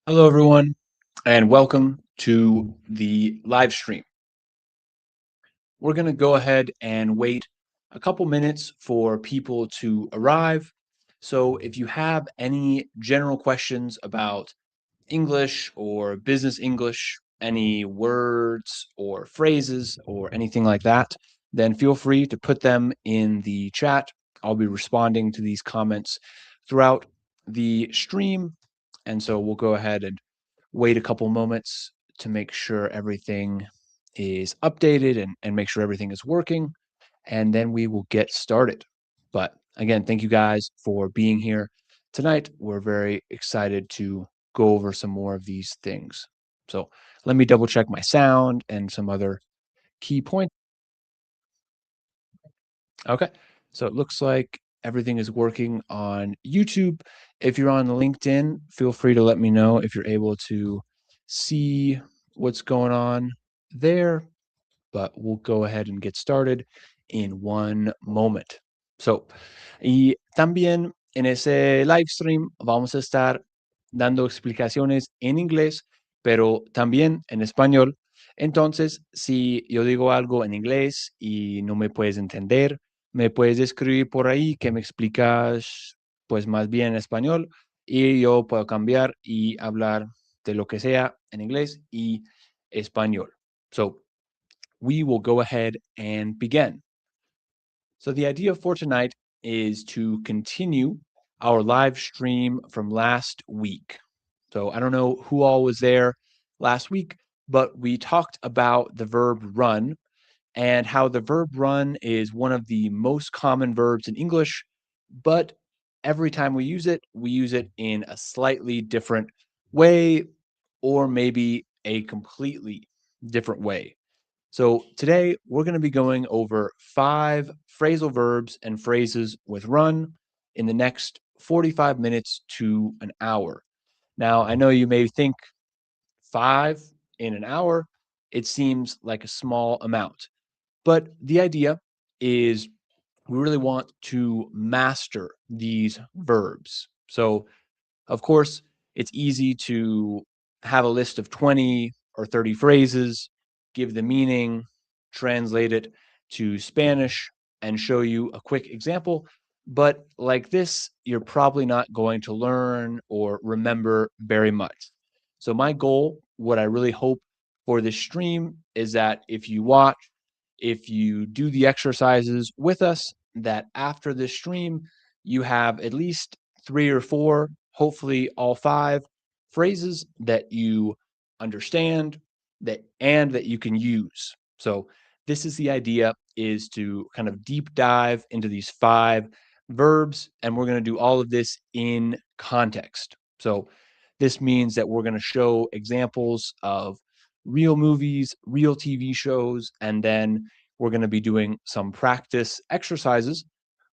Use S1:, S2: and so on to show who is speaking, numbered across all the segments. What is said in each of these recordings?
S1: Hello, everyone, and welcome to the live stream. We're going to go ahead and wait a couple minutes for people to arrive. So, if you have any general questions about English or business English, any words or phrases or anything like that, then feel free to put them in the chat. I'll be responding to these comments throughout the stream. And so we'll go ahead and wait a couple moments to make sure everything is updated and make sure everything is working. And then we will get started. But again, thank you guys for being here tonight. We're very excited to go over some more of these things. So let me double check my sound and some other key points. Okay. So it looks like everything is working on YouTube. If you're on LinkedIn, feel free to let me know if you're able to see what's going on there. But we'll go ahead and get started in one moment. So, y también en ese live stream vamos a estar dando explicaciones en inglés, pero también en español. Entonces, si yo digo algo en inglés y no me puedes entender, me puedes escribir por ahí que me explicas, pues más bien en español y yo puedo cambiar y hablar de lo que sea en inglés y español. So, we will go ahead and begin. So, the idea for tonight is to continue our live stream from last week. So, I don't know who all was there last week, but we talked about the verb run and how the verb run is one of the most common verbs in English, but every time we use it in a slightly different way or maybe a completely different way. So today we're going to be going over 5 phrasal verbs and phrases with run in the next 45 minutes to an hour. Now, I know you may think 5 in an hour, it seems like a small amount, but the idea is we really want to master these verbs. So, of course, it's easy to have a list of 20 or 30 phrases, give the meaning, translate it to Spanish, and show you a quick example. But like this, you're probably not going to learn or remember very much. So, my goal, what I really hope for this stream is that if you watch, if you do the exercises with us, that after this stream, you have at least 3 or 4, hopefully all 5 phrases that you understand that you can use. So this is the idea, is to kind of deep dive into these 5 verbs, and we're going to do all of this in context. So this means that we're going to show examples of real movies, real TV shows, and then we're going to be doing some practice exercises.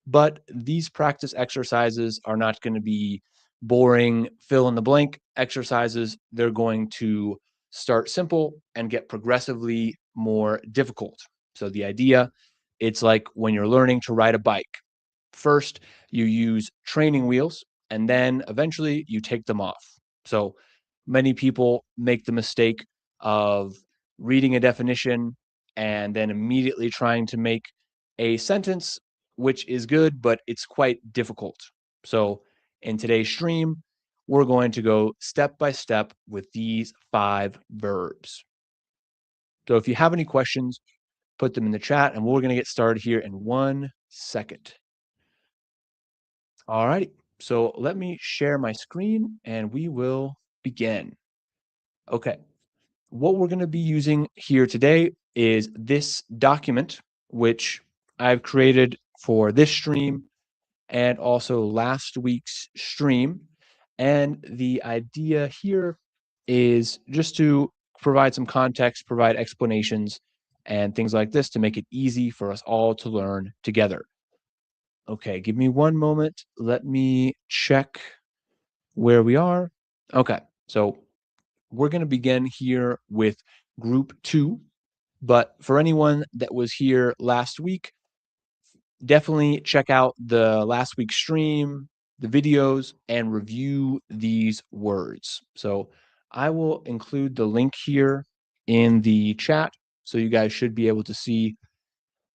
S1: But these practice exercises are not going to be boring fill in the blank exercises. They're going to start simple and get progressively more difficult. So the idea, it's like when you're learning to ride a bike. First, you use training wheels and then eventually you take them off. So many people make the mistake of reading a definition and then immediately trying to make a sentence, which is good, but it's quite difficult. So in today's stream, we're going to go step by step with these 5 verbs. So if you have any questions, put them in the chat and we're going to get started here in 1 second. All righty. So let me share my screen and we will begin. Okay. What we're going to be using here today is this document, which I've created for this stream and also last week's stream. And the idea here is just to provide some context, provide explanations, and things like this to make it easy for us all to learn together. Okay, give me one moment. Let me check where we are. Okay, so we're going to begin here with group 2. But for anyone that was here last week, definitely check out the last week's stream, the videos, and review these words. So I will include the link here in the chat, so you guys should be able to see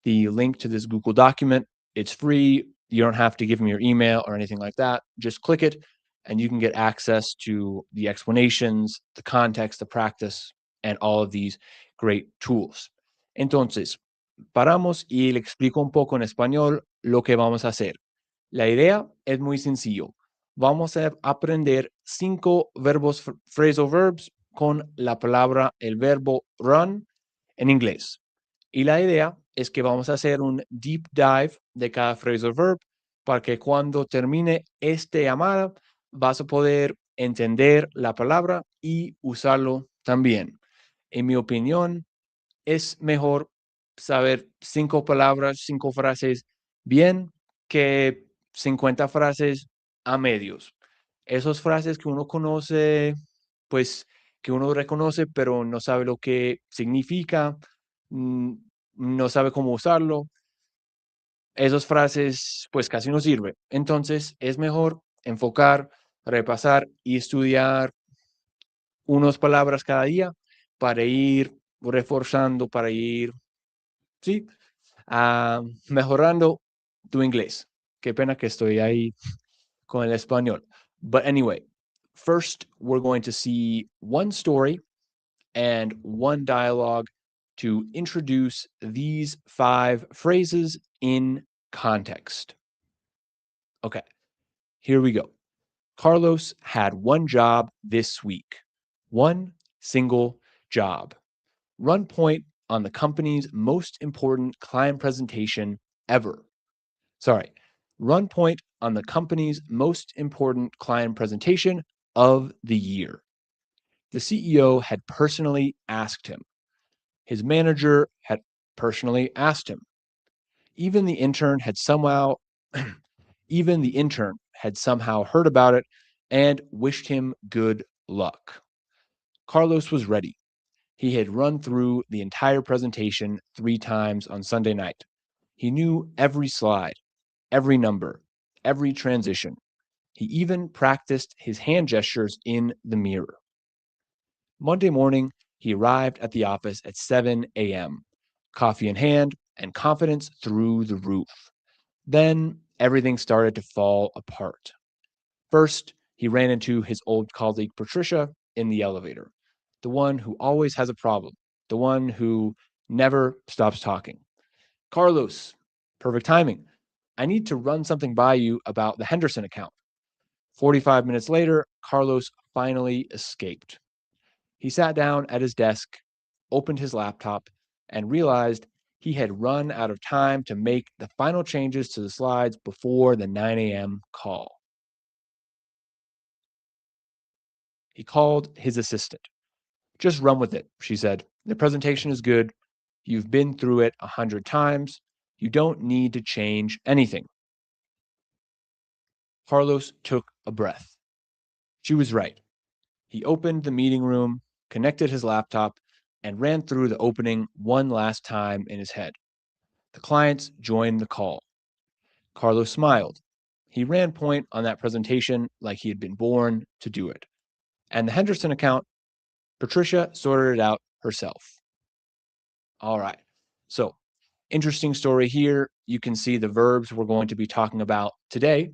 S1: the link to this Google document. It's free. You don't have to give me your email or anything like that. Just click it and you can get access to the explanations, the context, the practice, and all of these great tools. Entonces, paramos y le explico un poco en español lo que vamos a hacer. La idea es muy sencillo. Vamos a aprender 5 verbos, phrasal verbs con la palabra, el verbo run en inglés. Y la idea es que vamos a hacer un deep dive de cada phrasal verb para que cuando termine esta llamada vas a poder entender la palabra y usarlo también. En mi opinión, es mejor saber 5 palabras, 5 frases bien que 50 frases a medios. Esas frases que uno conoce, pues que uno reconoce, pero no sabe lo que significa, mm, no sabe cómo usarlo. Esas frases, pues casi no sirven. Entonces, es mejor enfocar, repasar y estudiar unas palabras cada día para ir reforzando, para ir, sí, mejorando tu inglés. Qué pena que estoy ahí con el español. But anyway, first we're going to see one story and one dialogue to introduce these 5 phrases in context. Okay, here we go. Carlos had one job this week. One single job. Run point on the company's most important client presentation ever. Sorry, run point on the company's most important client presentation of the year. The CEO had personally asked him. His manager had personally asked him. Even the intern had somehow even the intern had somehow heard about it and wished him good luck. Carlos was ready. He had run through the entire presentation 3 times on Sunday night. He knew every slide, every number, every transition. He even practiced his hand gestures in the mirror. Monday morning, he arrived at the office at 7 a.m., coffee in hand and confidence through the roof. Then everything started to fall apart. First, he ran into his old colleague Patricia in the elevator, the one who always has a problem, the one who never stops talking. Carlos, perfect timing. I need to run something by you about the Henderson account. 45 minutes later, Carlos finally escaped. He sat down at his desk, opened his laptop, and realized he had run out of time to make the final changes to the slides before the 9 a.m. call. He called his assistant. Just run with it, she said. The presentation is good. You've been through it 100 times. You don't need to change anything. Carlos took a breath. She was right. He opened the meeting room, connected his laptop, and ran through the opening one last time in his head. The clients joined the call. Carlos smiled. He ran point on that presentation like he had been born to do it. And the Henderson account, Patricia sorted it out herself. All right. So, interesting story here. You can see the verbs we're going to be talking about today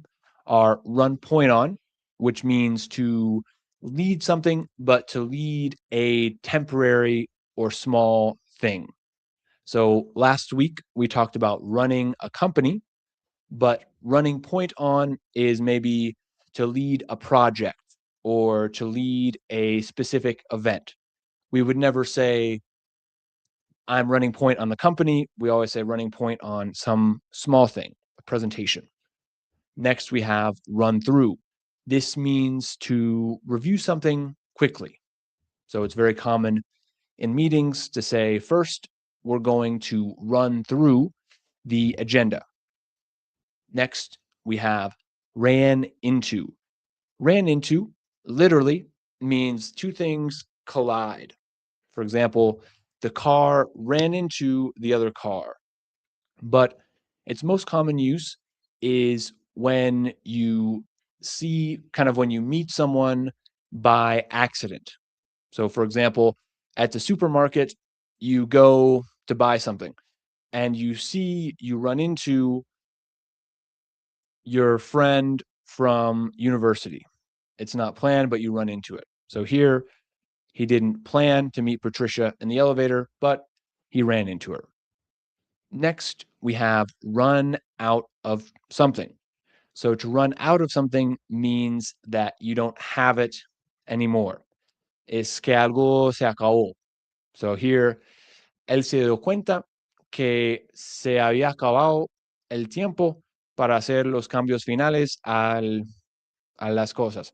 S1: are run point on, which means to lead something, but to lead a temporary or small thing. So last week we talked about running a company, but running point on is maybe to lead a project or to lead a specific event. We would never say, I'm running point on the company. We always say running point on some small thing, a presentation. Next, we have run through. This means to review something quickly. So it's very common in meetings to say, first, we're going to run through the agenda. Next, we have ran into. Ran into literally means two things collide. For example, the car ran into the other car. But its most common use is when you see, kind of when you meet someone by accident. So, for example, at the supermarket, you go to buy something and you run into your friend from university. It's not planned, but you run into it. So here, he didn't plan to meet Patricia in the elevator, but he ran into her. Next, we have run out of something. So to run out of something means that you don't have it anymore. Es que algo se acabó. So here, él se dio cuenta que se había acabado el tiempo para hacer los cambios finales a las cosas.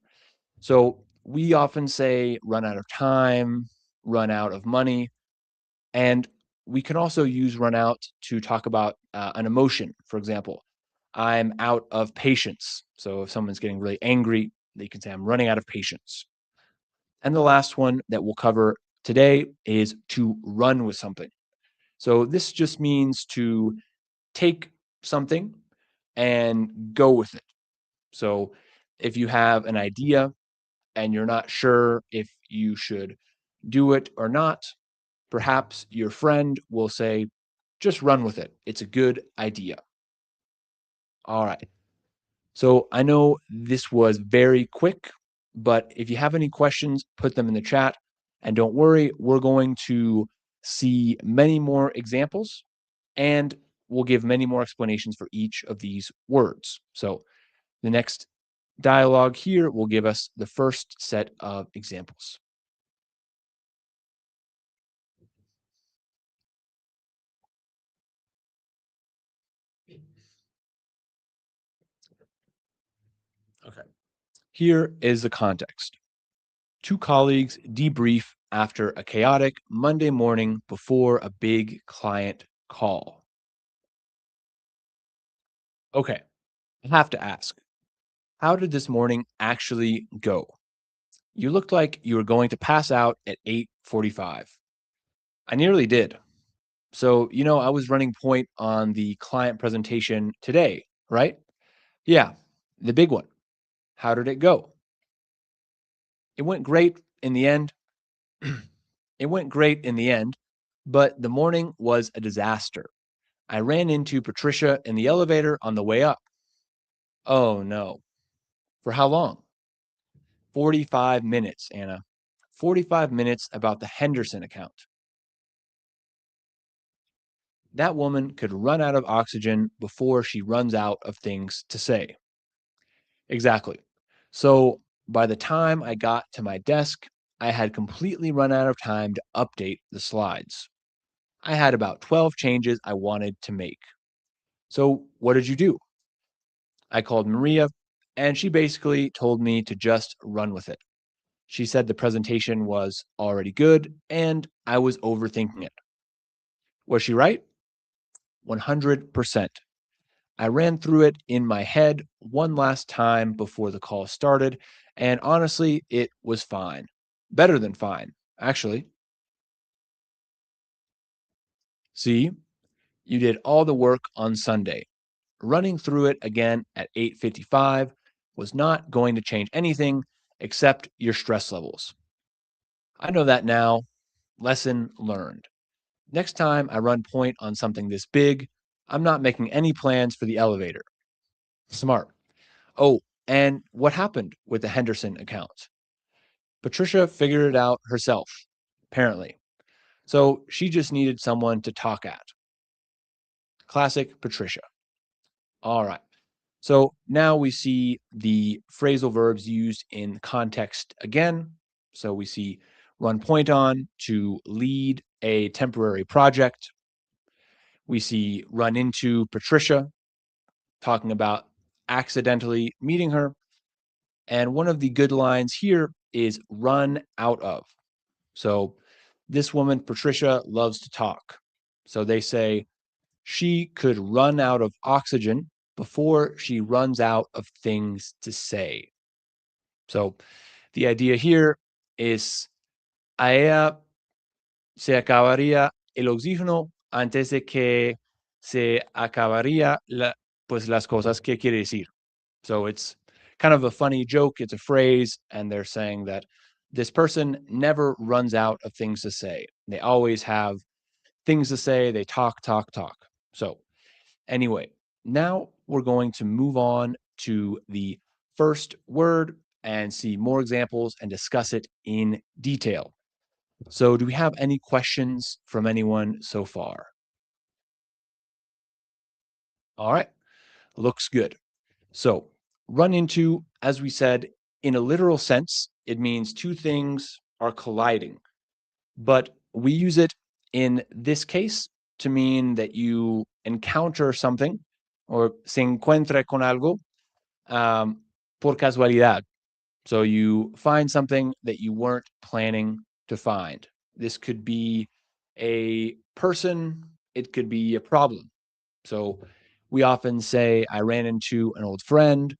S1: So we often say run out of time, run out of money, and we can also use run out to talk about an emotion. For example, I'm out of patience. So if someone's getting really angry, they can say, I'm running out of patience. And the last one that we'll cover today is to run with something. So this just means to take something and go with it. So if you have an idea and you're not sure if you should do it or not, perhaps your friend will say, just run with it. It's a good idea. All right. So I know this was very quick, but if you have any questions, put them in the chat. And don't worry, we're going to see many more examples and we'll give many more explanations for each of these words. So the next dialogue here will give us the first set of examples. Okay. Here is the context. Two colleagues debrief after a chaotic Monday morning before a big client call. Okay, I have to ask, how did this morning actually go? You looked like you were going to pass out at 8:45. I nearly did. So, I was running point on the client presentation today, right? Yeah, the big one. How did it go? It went great in the end. It went great in the end, but the morning was a disaster. I ran into Patricia in the elevator on the way up. Oh no. For how long? 45 minutes, Anna. 45 minutes about the Henderson account. That woman could run out of oxygen before she runs out of things to say. Exactly. So by the time I got to my desk, I had completely run out of time to update the slides. I had about 12 changes I wanted to make. So what did you do? I called Maria, and she basically told me to just run with it. She said the presentation was already good, and I was overthinking it. Was she right? 100%. I ran through it in my head one last time before the call started, and honestly, it was fine. Better than fine, actually. See, you did all the work on Sunday. Running through it again at 8:55 was not going to change anything except your stress levels. I know that now. Lesson learned. Next time I run point on something this big, I'm not making any plans for the elevator. Smart. Oh, and what happened with the Henderson account? Patricia figured it out herself, apparently. So she just needed someone to talk at. Classic Patricia. All right. So now we see the phrasal verbs used in context again. So we see run point on to lead a temporary project. We see run into Patricia, talking about accidentally meeting her. And one of the good lines here is run out of. So this woman, Patricia, loves to talk. So they say she could run out of oxygen before she runs out of things to say. So the idea here is a ella se acabaría el oxígeno antes de que se acabaría pues las cosas que quiere decir. So it's kind of a funny joke. It's a phrase, and they're saying that this person never runs out of things to say. They always have things to say. They talk, talk, talk. So, anyway, now we're going to move on to the first word and see more examples and discuss it in detail. So, do we have any questions from anyone so far? All right, looks good. So, run into, as we said, in a literal sense, it means two things are colliding, but we use it in this case to mean that you encounter something or se encuentra con algo por casualidad. So you find something that you weren't planning to find. This could be a person, it could be a problem. So we often say, I ran into an old friend,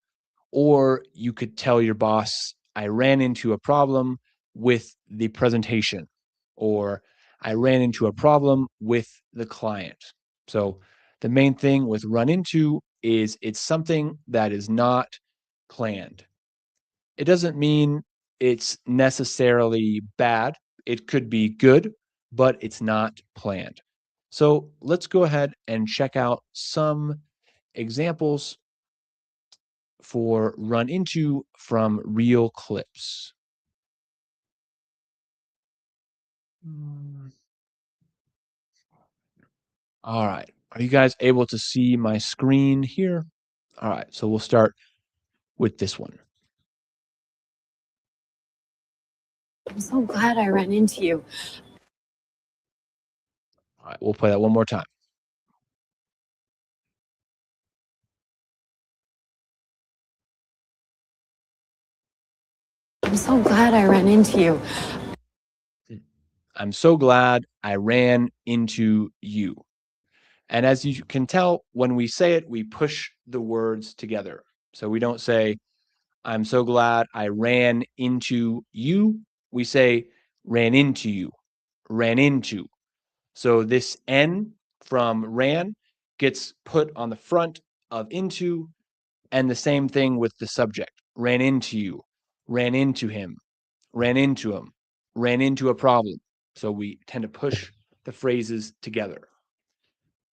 S1: or you could tell your boss, I ran into a problem with the presentation, or I ran into a problem with the client. So the main thing with run into is it's something that is not planned. It doesn't mean it's necessarily bad. It could be good, but it's not planned. So let's go ahead and check out some examples for run into from real clips. Mm. All right. Are you guys able to see my screen here? All right. So we'll start with this one.
S2: I'm so glad I ran into you.
S1: All right. We'll play that one more time.
S2: I'm so glad I ran into you.
S1: I'm so glad I ran into you. And as you can tell, when we say it, we push the words together. So we don't say, I'm so glad I ran into you. We say, ran into you, ran into. So this N from ran gets put on the front of into, and the same thing with the subject. Ran into you, ran into him, ran into him, ran into a problem. So we tend to push the phrases together.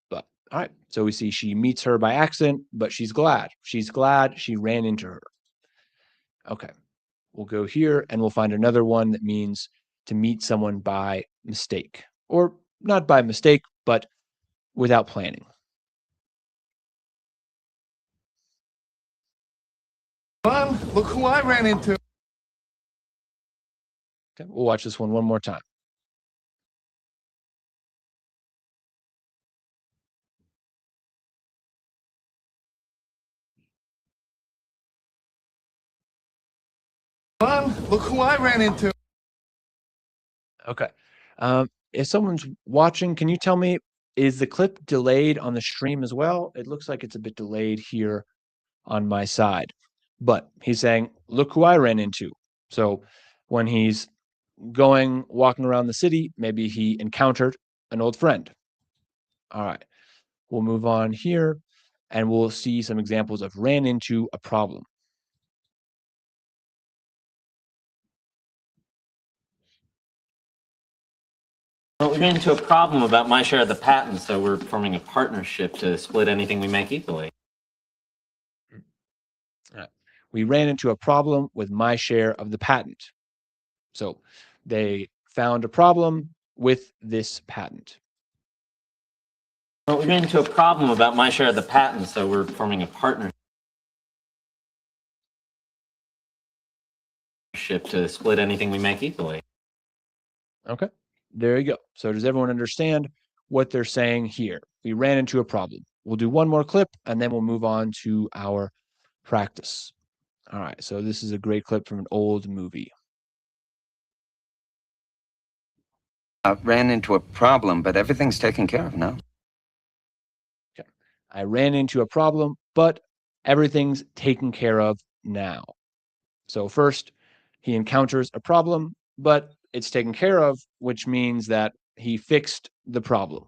S1: But all right, so we see she meets her by accident, but she's glad. She's glad she ran into her. Okay, we'll go here and we'll find another one that means to meet someone by mistake, or not by mistake, but without planning.
S3: Mom, look who I ran into.
S1: Okay, we'll watch this one more time.
S3: Mom, look who I ran into.
S1: Okay. If someone's watching, can you tell me, is the clip delayed on the stream as well? It looks like it's a bit delayed here on my side. But he's saying, look who I ran into. So when he's walking around the city, maybe he encountered an old friend. All right. We'll move on here and we'll see some examples of ran into a problem.
S4: Well, we ran into a problem about my share of the patent, so we're forming a partnership to split anything we make equally.
S1: We ran into a problem with my share of the patent. So they found a problem with this patent.
S4: Well, we ran into a problem about my share of the patent, so we're forming a partnership to split anything we make equally.
S1: Okay, there you go. So does everyone understand what they're saying here? We ran into a problem. We'll do one more clip and then we'll move on to our practice. All right, so this is a great clip from an old movie.
S5: Ran into a problem, but everything's taken care of now.
S1: Okay. I ran into a problem, but everything's taken care of now. So first, he encounters a problem, but it's taken care of, which means that he fixed the problem.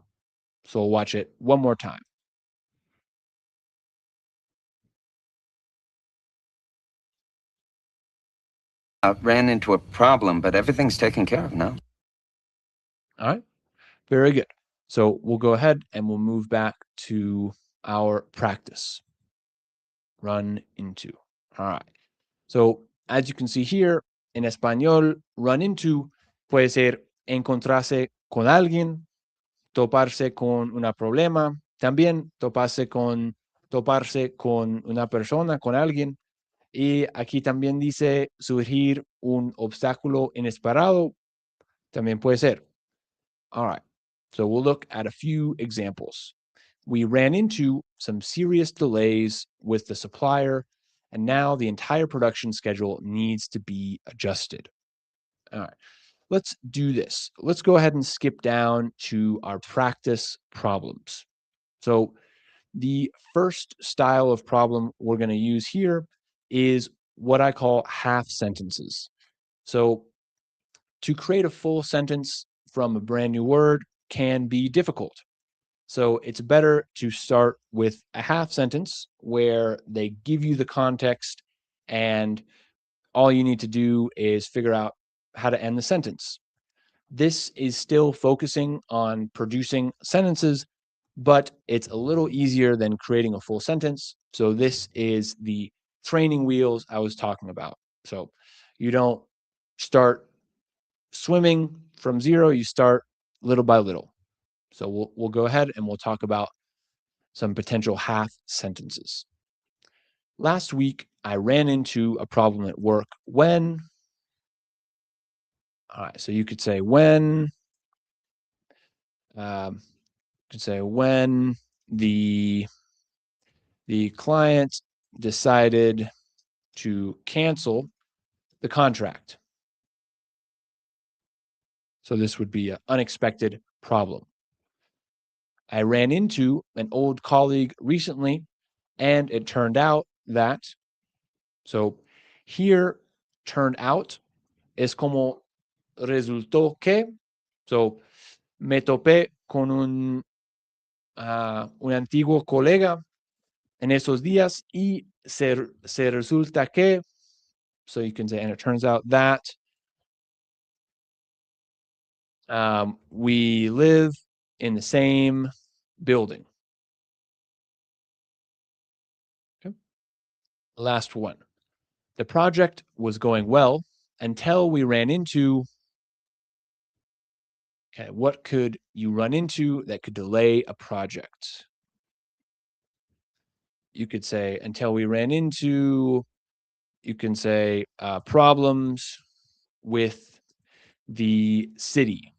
S1: So we'll watch it one more time.
S5: Ran into a problem, but everything's taken care of now.
S1: All right, very good. So we'll go ahead and we'll move back to our practice. Run into. All right. So as you can see here, en español, run into puede ser encontrarse con alguien, toparse con un problema, también toparse con una persona, con alguien. Y aquí también dice surgir un obstáculo inesperado, también puede ser. All right, so we'll look at a few examples. We ran into some serious delays with the supplier, and now the entire production schedule needs to be adjusted. All right, let's do this. Let's go ahead and skip down to our practice problems. So the first style of problem we're going to use here is what I call half sentences. So to create a full sentence from a brand new word can be difficult. So it's better to start with a half sentence where they give you the context and all you need to do is figure out how to end the sentence. This is still focusing on producing sentences, but it's a little easier than creating a full sentence. So this is the training wheels I was talking about. So you don't start swimming from zero, you start little by little. So we'll go ahead and we'll talk about some potential half sentences. Last week, I ran into a problem at work when. All right, so you could say when. You could say when the client decided to cancel the contract. So this would be an unexpected problem. I ran into an old colleague recently, and it turned out that. So here, turned out es como resultó que. So me topé con un antiguo colega en esos días y se resulta que. So you can say, and it turns out that we live in the same building. Okay. Last one. The project was going well until we ran into. Okay, what could you run into that could delay a project? You could say until we ran into. You can say problems with the city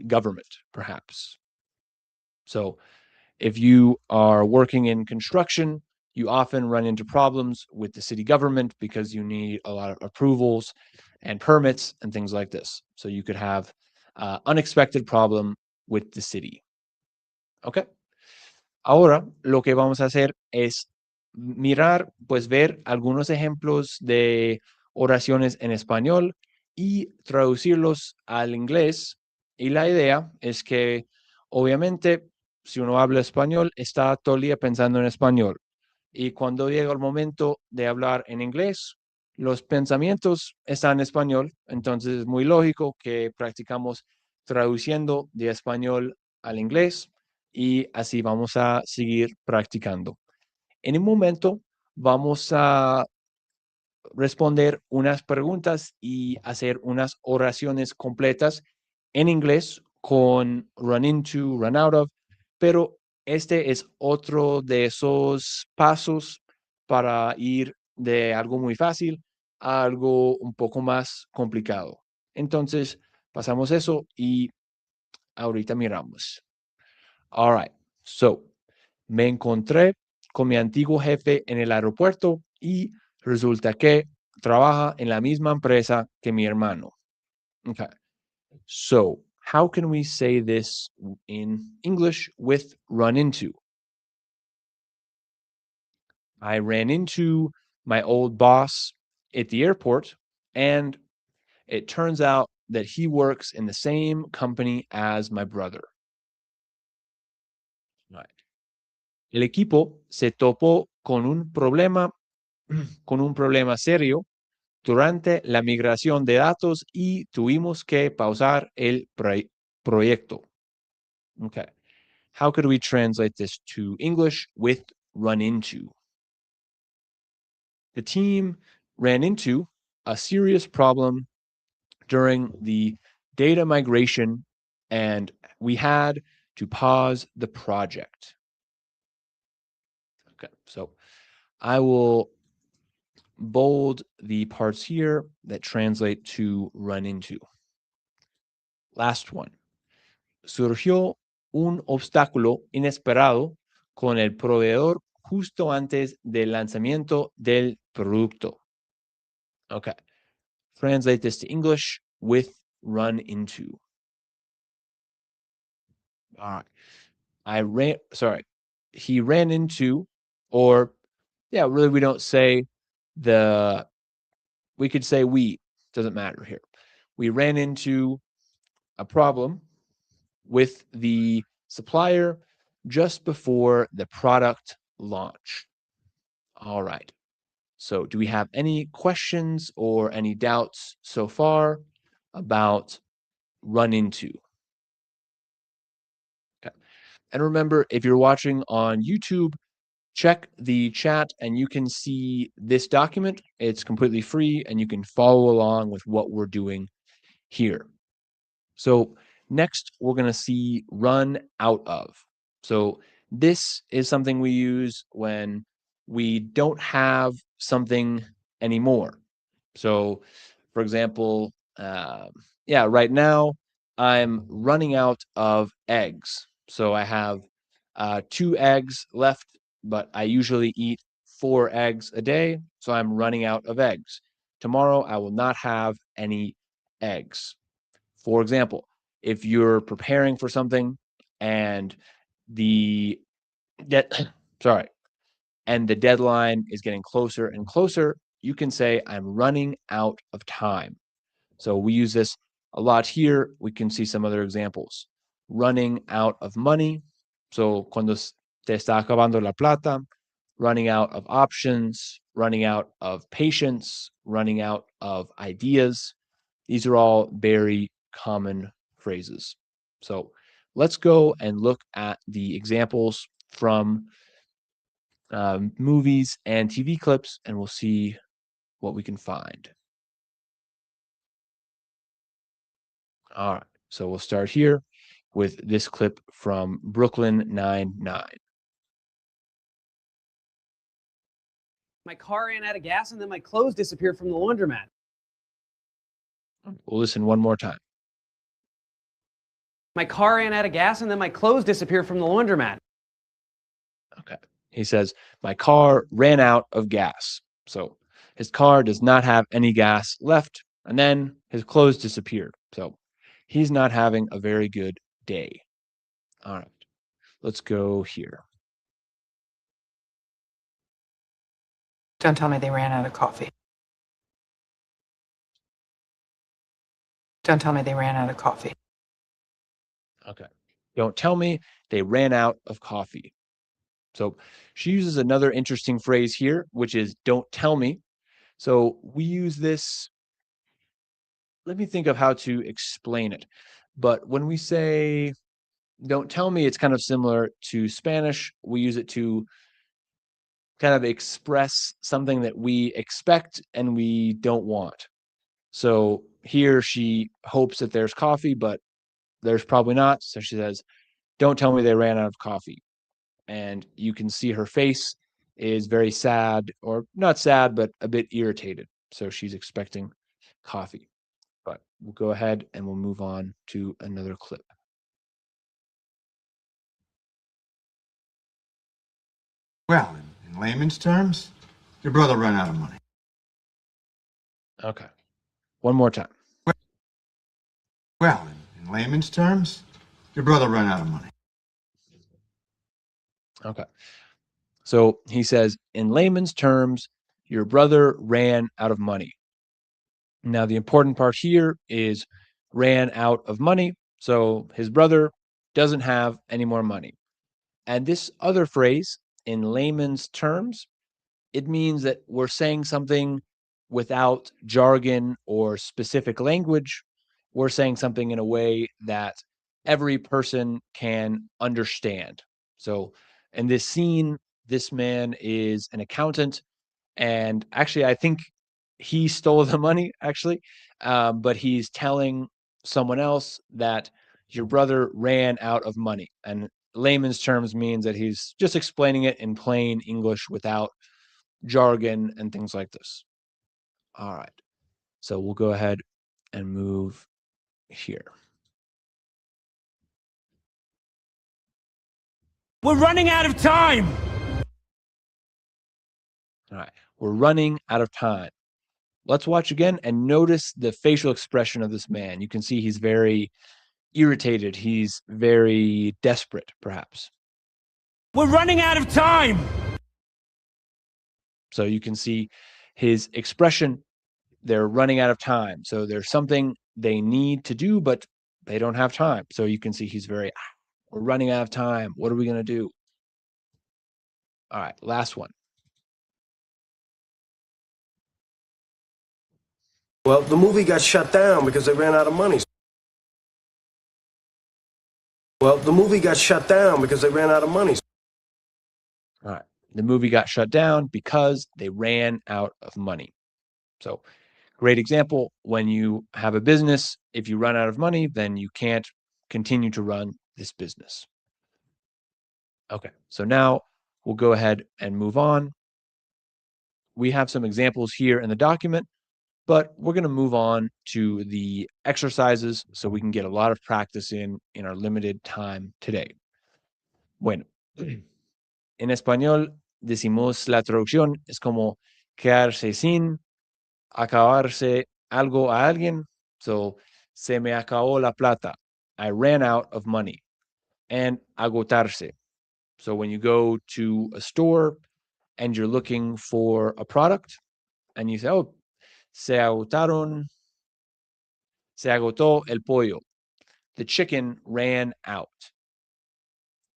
S1: government, perhaps. So if you are working in construction, you often run into problems with the city government because you need a lot of approvals and permits and things like this. So you could have unexpected problem with the city. Okay. Ahora lo que vamos a hacer es mirar, pues ver algunos ejemplos de oraciones en español y traducirlos al inglés. Y la idea es que, obviamente, si uno habla español, está todo el día pensando en español. Y cuando llega el momento de hablar en inglés, los pensamientos están en español. Entonces es muy lógico que practicamos traduciendo de español al inglés y así vamos a seguir practicando. En un momento vamos a responder unas preguntas y hacer unas oraciones completas en inglés con run into, run out of, pero este es otro de esos pasos para ir de algo muy fácil a algo un poco más complicado. Entonces, pasamos eso y ahorita miramos. All right, so me encontré con mi antiguo jefe en el aeropuerto y resulta que trabaja en la misma empresa que mi hermano. Okay, so how can we say this in English with run into? I ran into my old boss at the airport, and it turns out that he works in the same company as my brother. Right. El equipo se topó con un problema serio durante la migración de datos y tuvimos que pausar el proyecto. Okay. How could we translate this to English with run into? The team ran into a serious problem during the data migration, and we had to pause the project. Okay, so I will bold the parts here that translate to run into. Last one. Surgió un obstáculo inesperado con el proveedor justo antes del lanzamiento del producto. Okay. Translate this to English with run into. All right. He ran into, or yeah, really we don't say we could say doesn't matter here. We ran into a problem with the supplier just before the product launch. All right. So do we have any questions or any doubts so far about run into? Okay. And remember, if you're watching on YouTube, check the chat and you can see this document. It's completely free and you can follow along with what we're doing here. So next, we're going to see run out of. So this is something we use when we don't have something anymore. So for example, right now I'm running out of eggs. So I have 2 eggs left, but I usually eat 4 eggs a day. So I'm running out of eggs. Tomorrow, I will not have any eggs. For example, if you're preparing for something and the and the deadline is getting closer and closer, you can say, I'm running out of time. So we use this a lot here. We can see some other examples. Running out of money. So cuando te está acabando la plata, running out of options, running out of patience, running out of ideas. These are all very common phrases. So let's go and look at the examples from movies and TV clips, and we'll see what we can find. All right, so we'll start here with this clip from Brooklyn Nine-Nine.
S6: My car ran out of gas and then my clothes disappeared from the laundromat.
S1: We'll listen one more time.
S6: My car ran out of gas and then my clothes disappeared from the laundromat.
S1: Okay. He says, my car ran out of gas. So his car does not have any gas left, and then his clothes disappeared. So he's not having a very good day. All right. Let's go here.
S7: Don't tell me they ran out of coffee. Don't tell me they ran out of coffee.
S1: Okay. Don't tell me they ran out of coffee. So she uses another interesting phrase here, which is don't tell me. So we use this. Let me think of how to explain it. But when we say don't tell me, it's kind of similar to Spanish. We use it to kind of express something that we expect and we don't want. So here she hopes that there's coffee, but there's probably not. So she says, don't tell me they ran out of coffee. And you can see her face is very sad, or not sad, but a bit irritated. So she's expecting coffee. But we'll go ahead and we'll move on to another clip.
S3: Well, in layman's terms, your brother ran out of money.
S1: Okay. One more time.
S3: Well, in layman's terms, your brother ran out of money.
S1: Okay. So he says, in layman's terms, your brother ran out of money. Now, the important part here is ran out of money. So his brother doesn't have any more money. And this other phrase, in layman's terms, it means that we're saying something without jargon or specific language. We're saying something in a way that every person can understand. So in this scene, this man is an accountant, and actually, I think he stole the money, actually, but he's telling someone else that your brother ran out of money. And layman's terms means that he's just explaining it in plain English without jargon and things like this. All right. So we'll go ahead and move here.
S8: We're running out of time.
S1: All right. We're running out of time. Let's watch again and notice the facial expression of this man. You can see he's very irritated. He's very desperate, perhaps.
S8: We're running out of time.
S1: So you can see his expression. They're running out of time. So there's something they need to do, but they don't have time. So you can see he's very, we're running out of time. What are we going to do? All right, last one.
S9: Well, the movie got shut down because they ran out of money. Well, the movie got shut down because they ran out of money.
S1: All right. The movie got shut down because they ran out of money. So, great example. When you have a business, if you run out of money, then you can't continue to run this business. Okay. So now we'll go ahead and move on. We have some examples here in the document, but we're going to move on to the exercises so we can get a lot of practice in our limited time today. Bueno, en español decimos la traducción es como quedarse sin, acabarse algo a alguien. So, se me acabó la plata. I ran out of money. And agotarse. So when you go to a store and you're looking for a product and you say, oh, se agotó el pollo. The chicken ran out.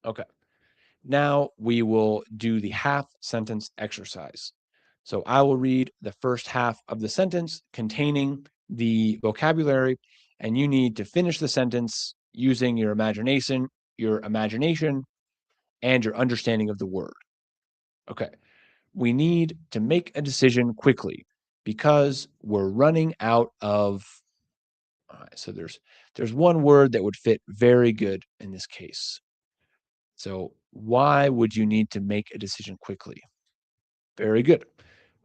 S1: Okay. Now we will do the half sentence exercise. So I will read the first half of the sentence containing the vocabulary, and you need to finish the sentence using your imagination, and your understanding of the word. Okay. We need to make a decision quickly because we're running out of. All right, so there's one word that would fit very good in this case. So why would you need to make a decision quickly? Very good.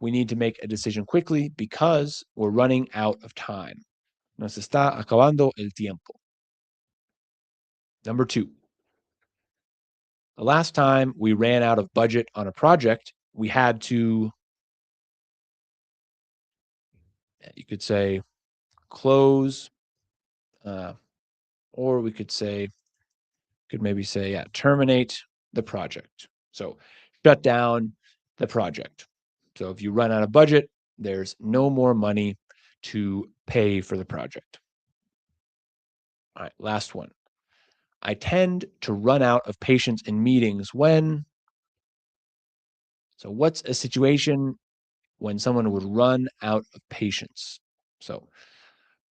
S1: We need to make a decision quickly because we're running out of time. Nos está acabando el tiempo. Number 2. The last time we ran out of budget on a project, we had to, you could say, close, or we could maybe say, terminate the project. So shut down the project. So if you run out of budget, there's no more money to pay for the project. All right, last one. I tend to run out of patience in meetings when. So what's a situation when someone would run out of patience? So,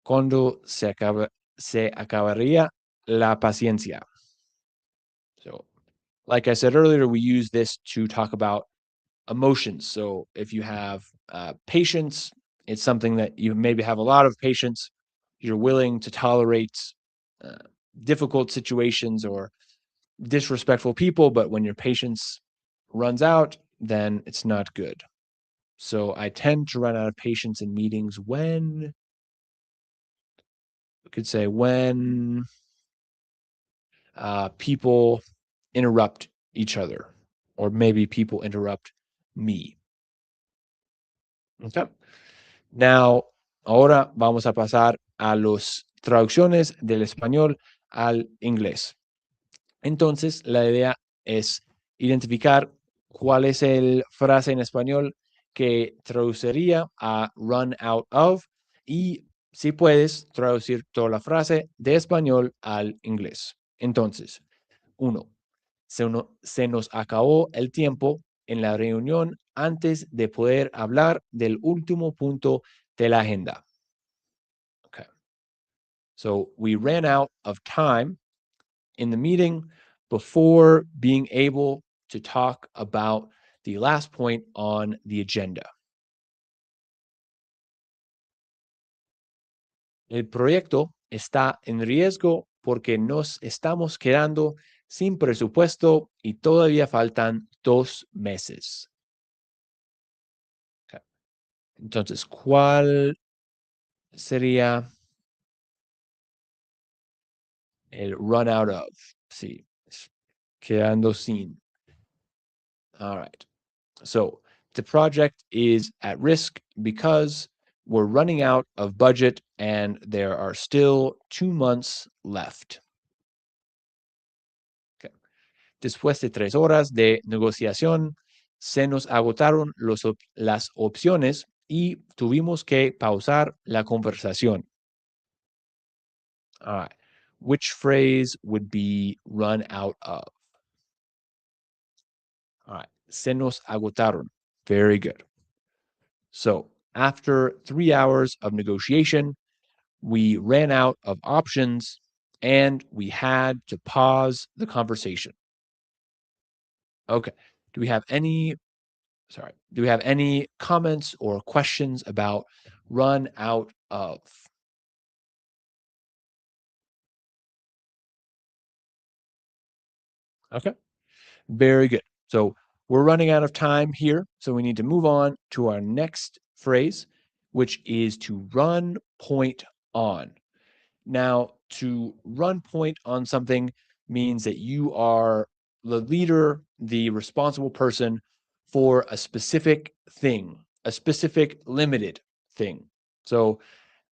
S1: cuando se acabaría la paciencia. So, like I said earlier, we use this to talk about emotions. So if you have patience, it's something that you maybe have a lot of patience. You're willing to tolerate difficult situations or disrespectful people, but when your patience runs out, then it's not good. So I tend to run out of patience in meetings when, we could say when people interrupt each other, or maybe people interrupt me. Okay. Now, ahora vamos a pasar a las traducciones del español al inglés. Entonces, la idea es identificar cuál es el frase en español que traduciría a run out of y si puedes traducir toda la frase de español al inglés. Entonces, 1. Se nos acabó el tiempo en la reunión antes de poder hablar del último punto de la agenda. Okay. So we ran out of time in the meeting before being able to talk about the last point on the agenda. El proyecto está en riesgo porque nos estamos quedando sin presupuesto y todavía faltan 2 meses. Okay. Entonces, ¿cuál sería el run out of? Sí, quedando sin. All right. So the project is at risk because we're running out of budget and there are still 2 months left. Okay. Después de 3 horas de negociación, se nos agotaron las opciones y tuvimos que pausar la conversación. All right. Which phrase would be run out of? All right. Se nos agotaron. Very good. So after 3 hours of negotiation, we ran out of options and we had to pause the conversation. Okay. Do we have any comments or questions about run out of? Okay. Very good. So we're running out of time here. So we need to move on to our next phrase, which is to run point on. Now, to run point on something means that you are the leader, the responsible person for a specific thing, a specific limited thing. So,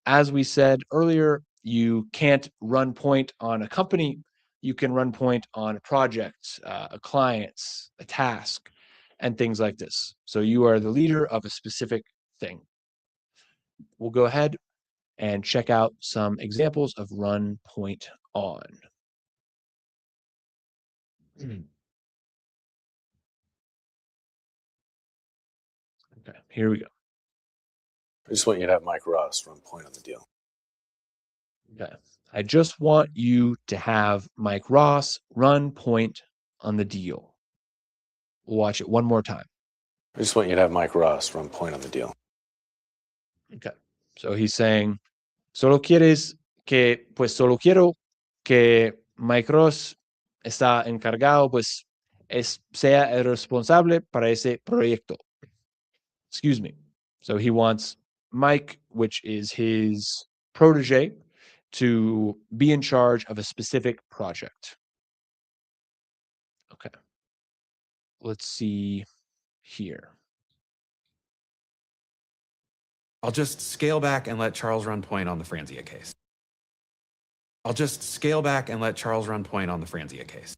S1: as we said earlier, you can't run point on a company. You can run point on a project, a client, a task, and things like this. So, you are the leader of a specific thing. We'll go ahead and check out some examples of run point on. Okay, here we go.
S10: I just want you to have Mike Ross run point on the deal.
S1: Okay. I just want you to have Mike Ross run point on the deal. We'll watch it one more time.
S10: I just want you to have Mike Ross run point on the deal.
S1: Okay. So he's saying, solo quiero que Mike Ross está encargado, pues sea el responsable para ese proyecto. Excuse me. So he wants Mike, which is his protege, to be in charge of a specific project. Okay. Let's see here.
S11: I'll just scale back and let Charles run point on the Franzia case. I'll just scale back and let Charles run point on the Franzia case.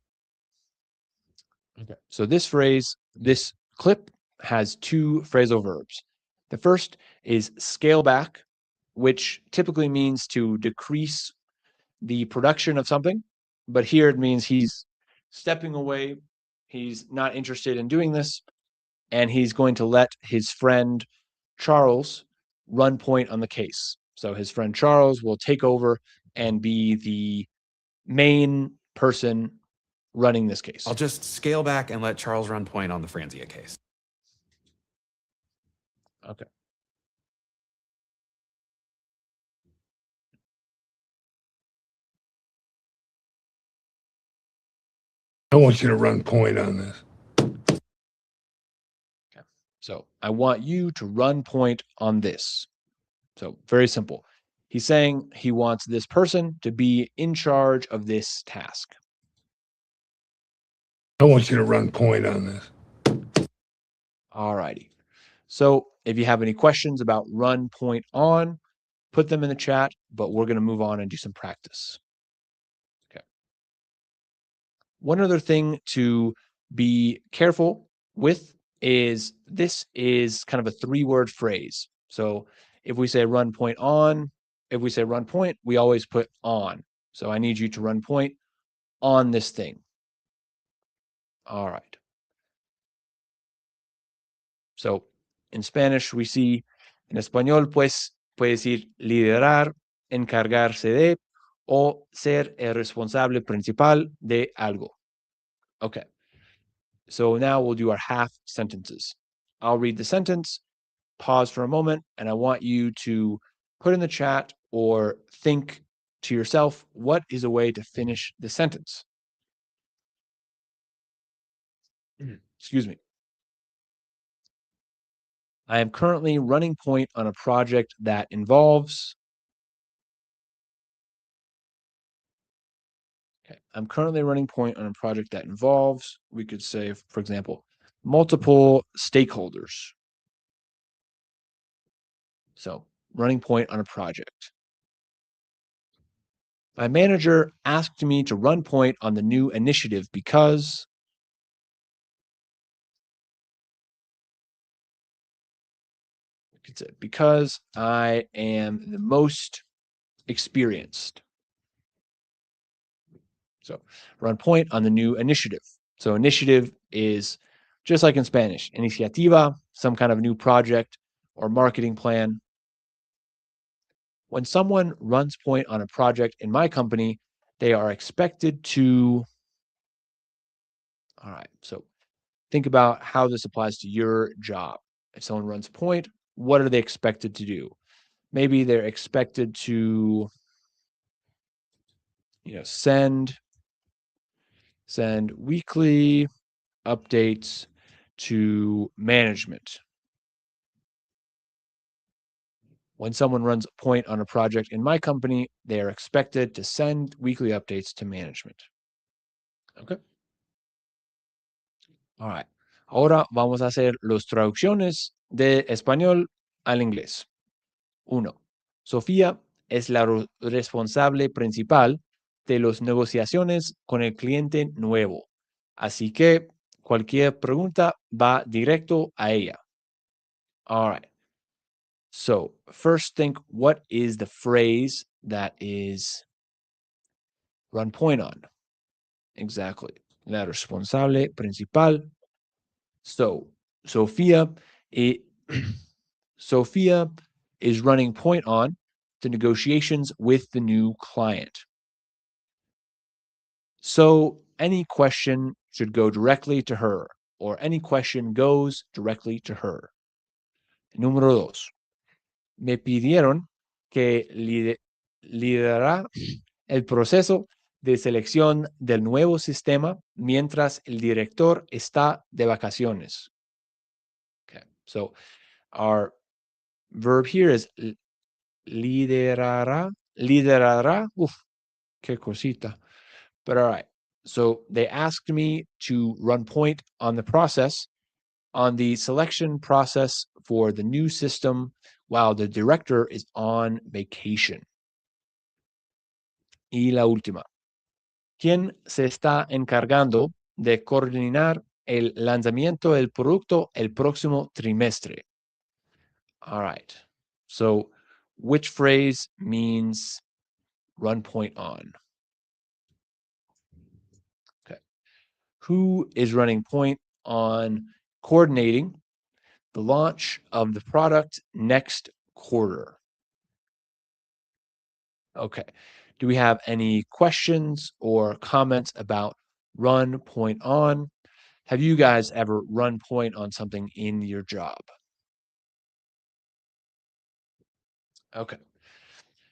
S1: Okay. So this phrase, this clip has 2 phrasal verbs. The first is scale back, which typically means to decrease the production of something, but here it means he's stepping away, he's not interested in doing this, and he's going to let his friend Charles run point on the case. So his friend Charles will take over and be the main person running this case.
S11: I'll just scale back and let Charles run point on the Franzia case.
S1: Okay.
S12: I want you to run point on this.
S1: Okay. So I want you to run point on this. So very simple. He's saying he wants this person to be in charge of this task.
S12: I want you to run point on this.
S1: All righty. So if you have any questions about run point on, put them in the chat, but we're going to move on and do some practice. Okay. One other thing to be careful with is this is kind of a 3-word phrase. So if we say run point on, if we say run point, we always put on. So I need you to run point on this thing. All right. So in Spanish, we see, en español, pues, puede decir liderar, encargarse de, o ser el responsable principal de algo. Okay. So now we'll do our half sentences. I'll read the sentence, pause for a moment, and I want you to put in the chat or think to yourself, what is a way to finish the sentence? Excuse me. I am currently running point on a project that involves. Okay. I'm currently running point on a project that involves, we could say, for example, multiple stakeholders. So running point on a project. My manager asked me to run point on the new initiative because. We could say, because I am the most experienced. So run point on the new initiative. So initiative is just like in Spanish, iniciativa, some kind of new project or marketing plan. When someone runs point on a project in my company, they are expected to. All right, so think about how this applies to your job. If someone runs point, what are they expected to do? Maybe they're expected to, send weekly updates to management. When someone runs a point on a project in my company, they are expected to send weekly updates to management. Okay. All right. Ahora vamos a hacer las traducciones de español al inglés. 1. Sofía es la responsable principal de las negociaciones con el cliente nuevo. Así que cualquier pregunta va directo a ella. All right. So first think, what is the phrase that is run point on? Exactly. La responsable principal. So Sophia is running point on the negotiations with the new client. So any question should go directly to her, or any question goes directly to her. Número 2. Me pidieron que liderara el proceso de selección del nuevo sistema mientras el director está de vacaciones. Okay, so our verb here is liderará. Uf, qué cosita. But all right. So they asked me to run point on the process, on the selection process for the new system while the director is on vacation. Y la última. ¿Quién se está encargando de coordinar el lanzamiento del producto el próximo trimestre? All right. So which phrase means run point on? Okay. Who is running point on coordinating the launch of the product next quarter? Okay. Do we have any questions or comments about run point on? Have you guys ever run point on something in your job? Okay.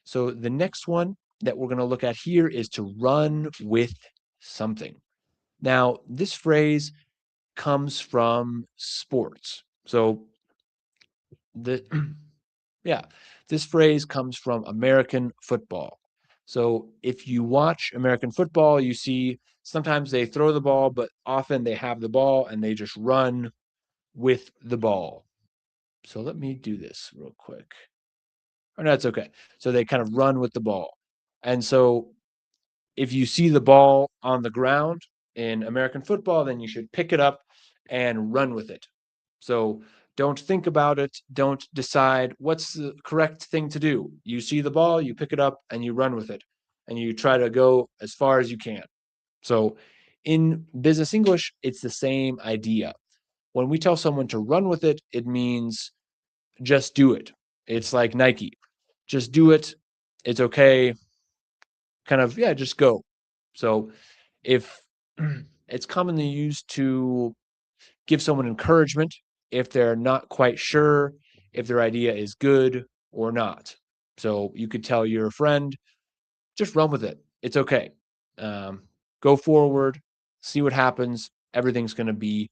S1: So the next one that we're going to look at here is to run with something. Now, this phrase comes from sports. So this phrase comes from American football. So if you watch American football, you see sometimes they throw the ball, but often they have the ball and they just run with the ball. So let me do this real quick. Oh, no, it's okay. So they kind of run with the ball. And so if you see the ball on the ground in American football, then you should pick it up and run with it. So don't think about it. Don't decide what's the correct thing to do. You see the ball, you pick it up, and you run with it. And you try to go as far as you can. So in business English, it's the same idea. when we tell someone to run with it, it means just do it. It's like Nike. Just do it. It's okay. Kind of, yeah, just go. So if it's commonly used to give someone encouragement if they're not quite sure if their idea is good or not. So you could tell your friend, just run with it. It's okay. Go forward, see what happens. Everything's going to be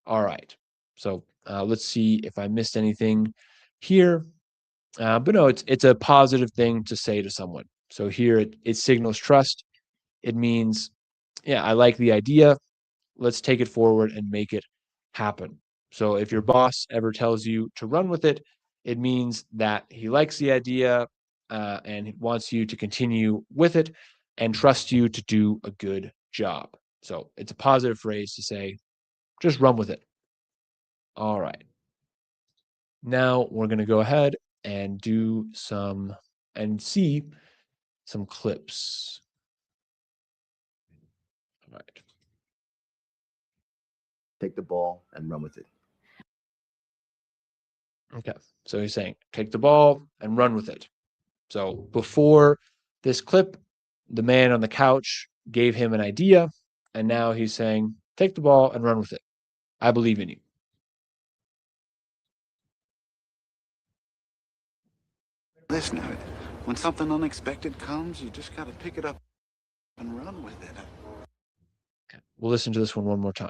S1: all right. So let's see if I missed anything here. But no, it's a positive thing to say to someone. So here it signals trust. It means, yeah, I like the idea. Let's take it forward and make it happen. So if your boss ever tells you to run with it, it means that he likes the idea and wants you to continue with it and trust you to do a good job. So it's a positive phrase to say, just run with it. All right. Now we're going to go ahead and do some and see some clips. All right.
S13: Take the ball and run with it.
S1: Okay. So he's saying, take the ball and run with it. So before this clip, the man on the couch gave him an idea, and now he's saying, take the ball and run with it. I believe in you.
S14: Listen, when something unexpected comes, you just got to pick it up and run with it.
S1: Okay. We'll listen to this one more time.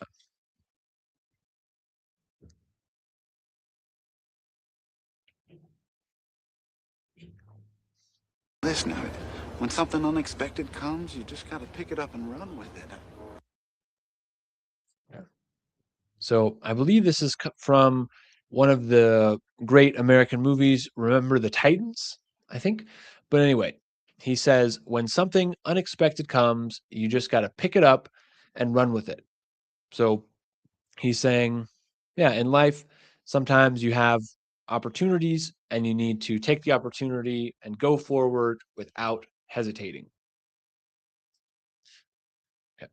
S14: Listen, when something unexpected comes, you just got to pick it up and run with it.
S1: So I believe this is from one of the great American movies, Remember the Titans, I think. But anyway, he says, when something unexpected comes, you just got to pick it up and run with it. So he's saying, yeah, in life, sometimes you have opportunities and you need to take the opportunity and go forward without hesitating. Okay.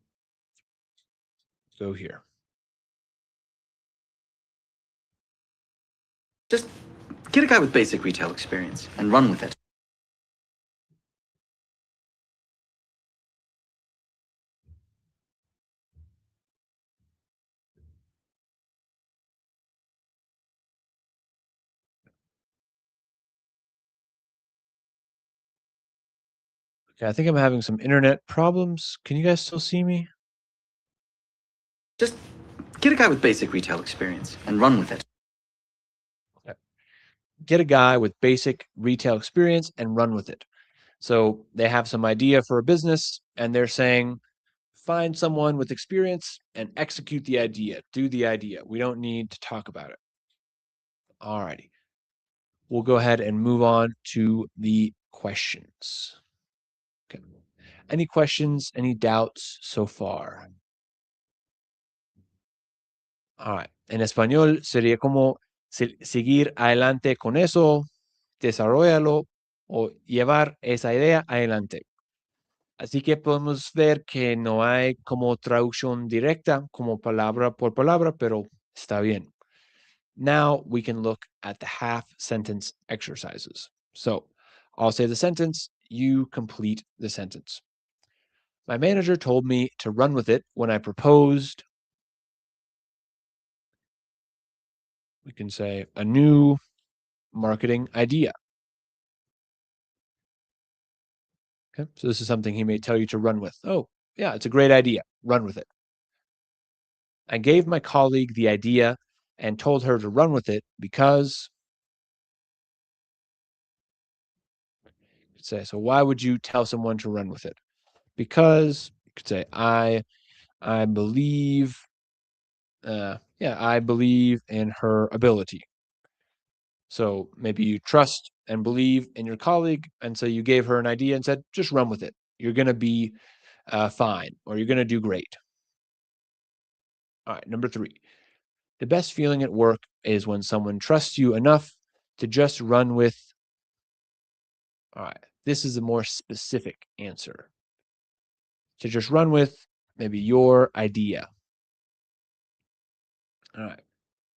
S1: Go here.
S15: Just get a guy with basic retail experience and run with it.
S1: Okay, I think I'm having some internet problems. Can you guys still see me?
S15: Just get a guy with basic retail experience and run with it.
S1: Okay. Get a guy with basic retail experience and run with it. So they have some idea for a business and they're saying, find someone with experience and execute the idea. Do the idea. We don't need to talk about it. All righty. We'll go ahead and move on to the questions. Okay. Any questions, any doubts so far? All right. En español sería como seguir adelante con eso, desarrollalo o llevar esa idea adelante. Así que podemos ver que no hay como traducción directa, como palabra por palabra, pero está bien. Now we can look at the half sentence exercises. So I'll say the sentence, you complete the sentence. My manager told me to run with it when I proposed. We can say a new marketing idea. Okay, so this is something he may tell you to run with. Oh, yeah, it's a great idea. Run with it. I gave my colleague the idea and told her to run with it because. Say, so why would you tell someone to run with it? Because you could say, I believe, I believe in her ability. So maybe you trust and believe in your colleague, and so you gave her an idea and said, just run with it. You're going to be fine, or you're going to do great. All right, number 3. The best feeling at work is when someone trusts you enough to just run with. All right, this is a more specific answer. To just run with maybe your idea. All right,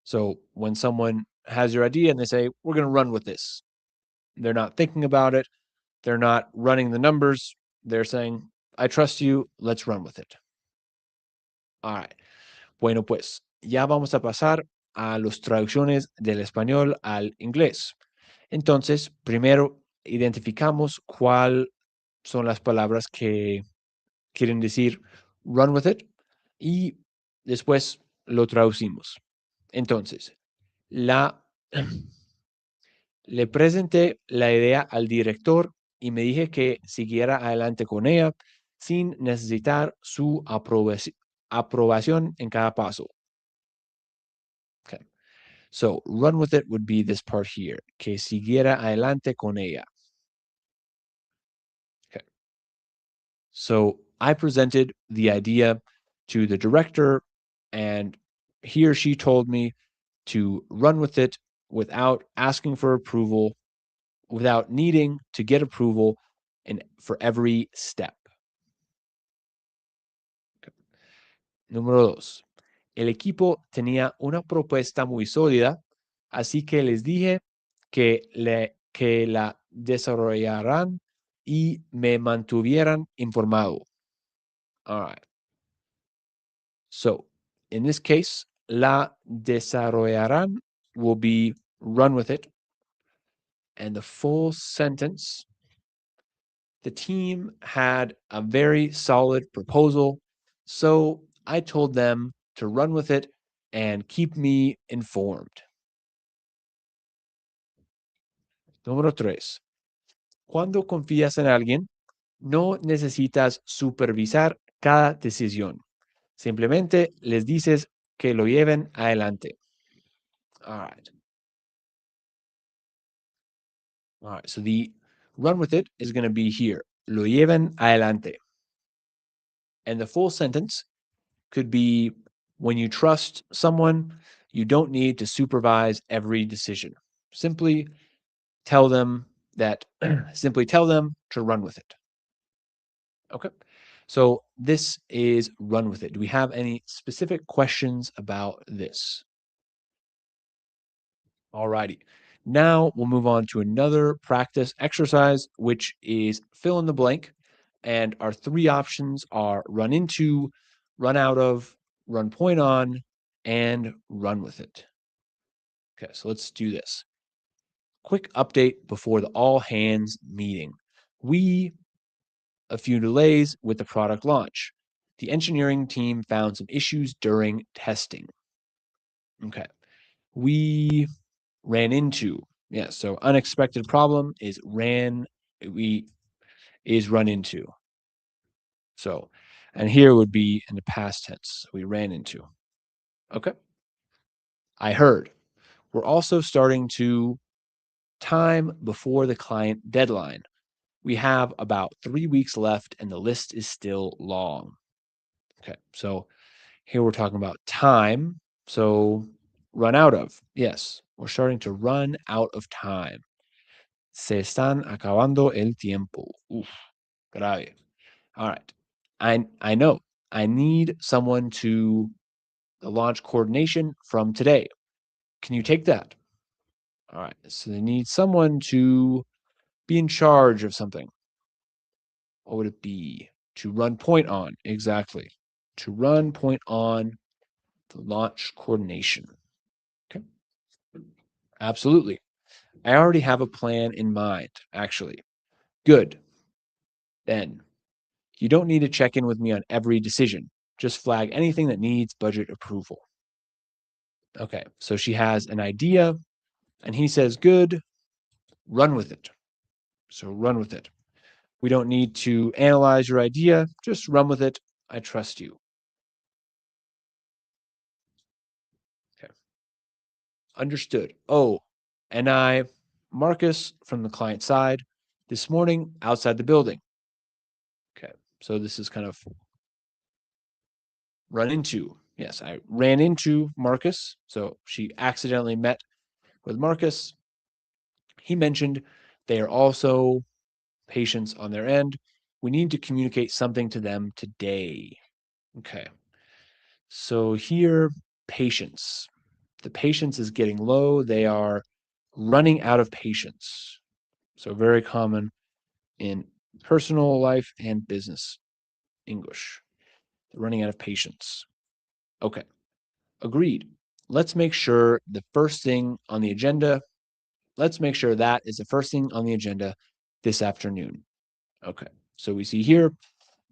S1: So when someone has your idea and they say, we're going to run with this, they're not thinking about it. They're not running the numbers. They're saying, I trust you. Let's run with it. All right. Bueno, pues ya vamos a pasar a las traducciones del español al inglés. Entonces, primero identificamos cuál son las palabras que quieren decir run with it y después lo traducimos. Entonces, le presenté la idea al director y me dije que siguiera adelante con ella sin necesitar su aprobación en cada paso. Okay. So, run with it would be this part here, que siguiera adelante con ella. Okay. So, I presented the idea to the director, and he or she told me to run with it without asking for approval, without needing to get approval for every step. Okay. Número 2. El equipo tenía una propuesta muy sólida, así que les dije que la desarrollaran y me mantuvieran informado. All right. So, in this case, la desarrollarán will be run with it. And the full sentence, the team had a very solid proposal, so I told them to run with it and keep me informed. Número 3. Cuando confías en alguien, no necesitas supervisar cada decisión. Simplemente les dices que lo lleven adelante. All right. All right, so the run with it is going to be here. Lo lleven adelante. And the full sentence could be, when you trust someone, you don't need to supervise every decision. Simply tell them to run with it. Okay. So this is run with it. Do we have any specific questions about this? Alrighty. Now we'll move on to another practice exercise, which is fill in the blank. And our three options are run into, run out of, run point on, and run with it. Okay, so let's do this. Quick update before the all hands meeting. A few delays with the product launch. The engineering team found some issues during testing. Okay. We ran into, yeah, so unexpected problem is run into. So, and here would be in the past tense. We ran into. Okay. I heard. We're also starting to time before the client deadline. We have about 3 weeks left and the list is still long. Okay, so here we're talking about time. So run out of. Yes, we're starting to run out of time. Se están acabando el tiempo. Uf, grave. All right. I know. I need someone to the launch coordination from today. Can you take that? All right. So they need someone to be in charge of something. What would it be? To run point on. Exactly. To run point on the launch coordination. Okay. Absolutely. I already have a plan in mind, actually. Good. Then, you don't need to check in with me on every decision. Just flag anything that needs budget approval. Okay, so she has an idea, and he says, good, run with it. So run with it. We don't need to analyze your idea. Just run with it. I trust you. Okay. Understood. Oh, and Marcus from the client side, this morning outside the building. Okay, so this is kind of run into. Yes, I ran into Marcus. So she accidentally met with Marcus. He mentioned they are also patients on their end. We need to communicate something to them today. Okay. So here, patience. The patience is getting low. They are running out of patience. So very common in personal life and business English. Running out of patience. Okay, agreed. Let's make sure the first thing on the agenda, let's make sure that is the first thing on the agenda this afternoon. Okay, so we see here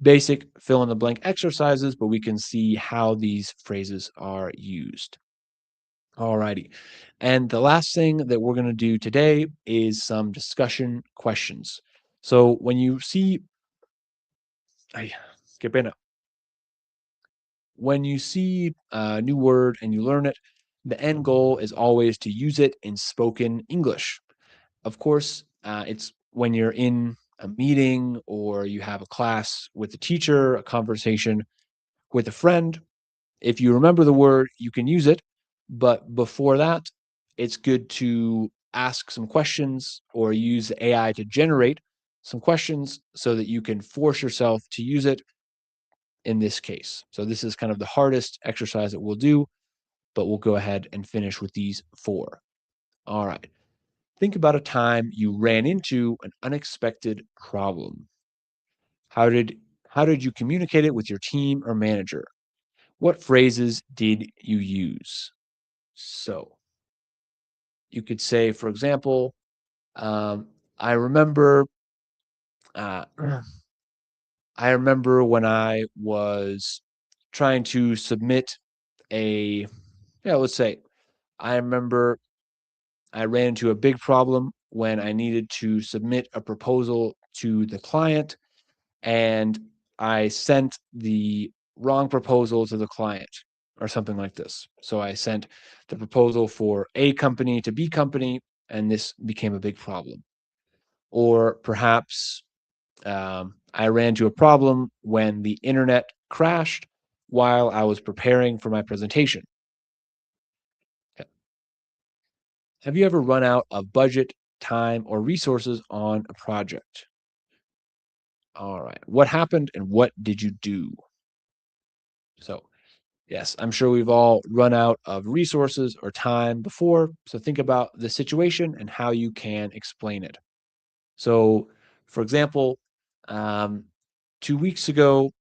S1: basic fill in the blank exercises, but we can see how these phrases are used. Alrighty, and the last thing that we're going to do today is some discussion questions. So when you see, qué pena. When you see a new word and you learn it, the end goal is always to use it in spoken English. Of course, it's when you're in a meeting or you have a class with a teacher, a conversation with a friend. If you remember the word, you can use it. But before that, it's good to ask some questions or use the AI to generate some questions so that you can force yourself to use it in this case. So this is kind of the hardest exercise that we'll do, but we'll go ahead and finish with these 4. All right. Think about a time you ran into an unexpected problem. How did you communicate it with your team or manager? What phrases did you use? So you could say, for example, I remember uh, I remember when I was trying to submit let's say, I remember I ran into a big problem when I needed to submit a proposal to the client, and I sent the wrong proposal to the client or something like this. So I sent the proposal for A company to B company, and this became a big problem. Or perhaps I ran into a problem when the internet crashed while I was preparing for my presentation. Okay. Have you ever run out of budget, time, or resources on a project? All right. What happened and what did you do? So, yes, I'm sure we've all run out of resources or time before. So, think about the situation and how you can explain it. So, for example, 2 weeks ago,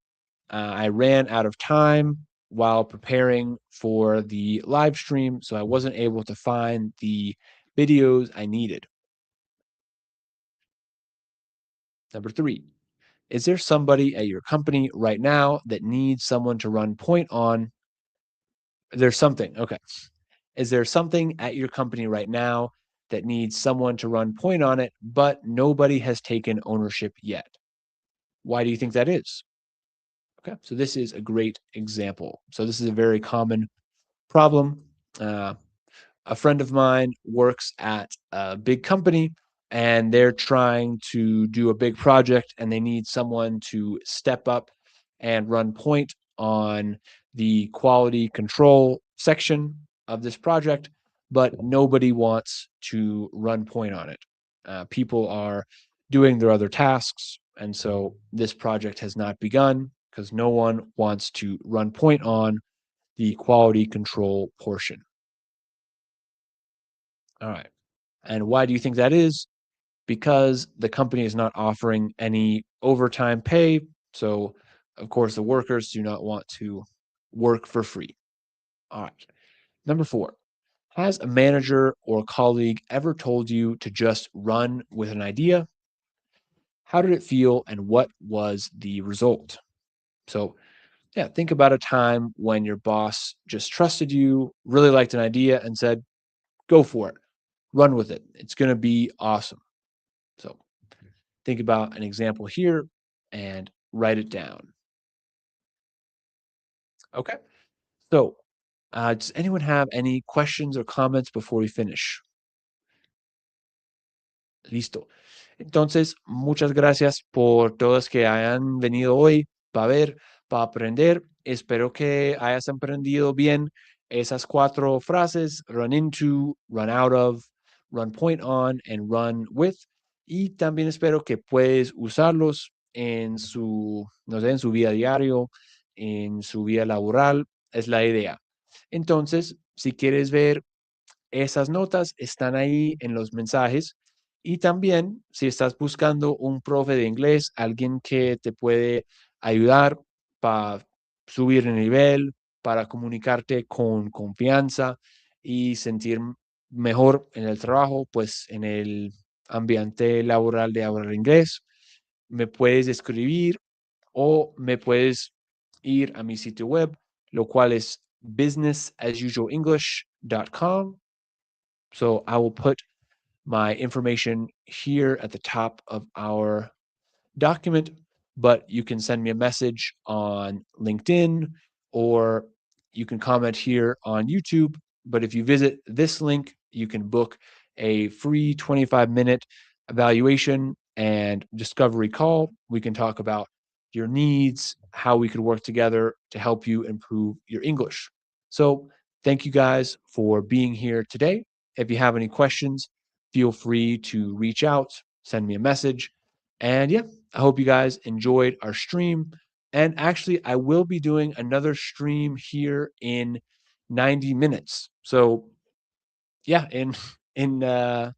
S1: I ran out of time while preparing for the live stream, so I wasn't able to find the videos I needed. Number 3, is there somebody at your company right now that needs someone to run point on? There's something. Okay. Is there something at your company right now that needs someone to run point on it, but nobody has taken ownership yet? Why do you think that is? Okay, so this is a great example. So this is a very common problem. A friend of mine works at a big company and they're trying to do a big project and they need someone to step up and run point on the quality control section of this project, but nobody wants to run point on it. People are doing their other tasks, and so this project has not begun because no one wants to run point on the quality control portion. All right. And why do you think that is? Because the company is not offering any overtime pay. So, of course, the workers do not want to work for free. All right. Number 4, has a manager or colleague ever told you to just run with an idea? How did it feel and what was the result? So, yeah, think about a time when your boss just trusted you, really liked an idea, and said, go for it, run with it. It's going to be awesome. So, think about an example here and write it down. Okay. So, does anyone have any questions or comments before we finish? Listo. Entonces, muchas gracias por todos que hayan venido hoy para ver, para aprender. Espero que hayas aprendido bien esas 4 frases: run into, run out of, run point on, and run with. Y también espero que puedes usarlos en su, no sé, en su vida diario, en su vida laboral. Es la idea. Entonces, si quieres ver esas notas, están ahí en los mensajes. Y también, si estás buscando un profe de inglés, alguien que te puede ayudar para subir el nivel, para comunicarte con confianza y sentir mejor en el trabajo, pues en el ambiente laboral de hablar inglés, me puedes escribir o me puedes ir a mi sitio web, lo cual es businessasusualenglish.com. So I will put my information here at the top of our document, but you can send me a message on LinkedIn or you can comment here on YouTube. But if you visit this link, you can book a free 25-minute evaluation and discovery call. We can talk about your needs, how we could work together to help you improve your English. So, thank you guys for being here today. If you have any questions, feel free to reach out, send me a message. And yeah, I hope you guys enjoyed our stream. And actually, I will be doing another stream here in 90 minutes. So yeah, in I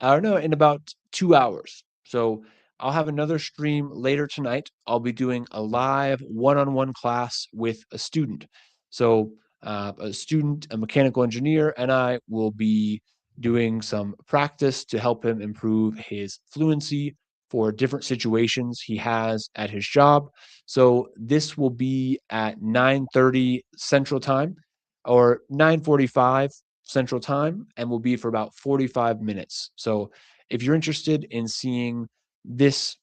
S1: don't know, in about 2 hours. So I'll have another stream later tonight. I'll be doing a live one-on-one class with a student. So a student, a mechanical engineer, and I will be doing some practice to help him improve his fluency for different situations he has at his job. So this will be at 9:30 Central Time or 9:45 Central Time and will be for about 45 minutes. So if you're interested in seeing this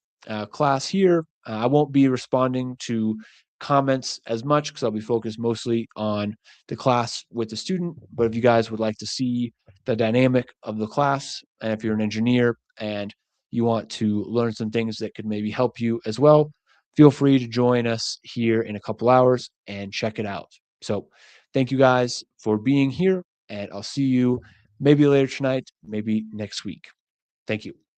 S1: class here, I won't be responding to comments as much because I'll be focused mostly on the class with the student. But if you guys would like to see the dynamic of the class, and if you're an engineer and you want to learn some things that could maybe help you as well, feel free to join us here in a couple hours and check it out. So thank you guys for being here, and I'll see you maybe later tonight, maybe next week. Thank you.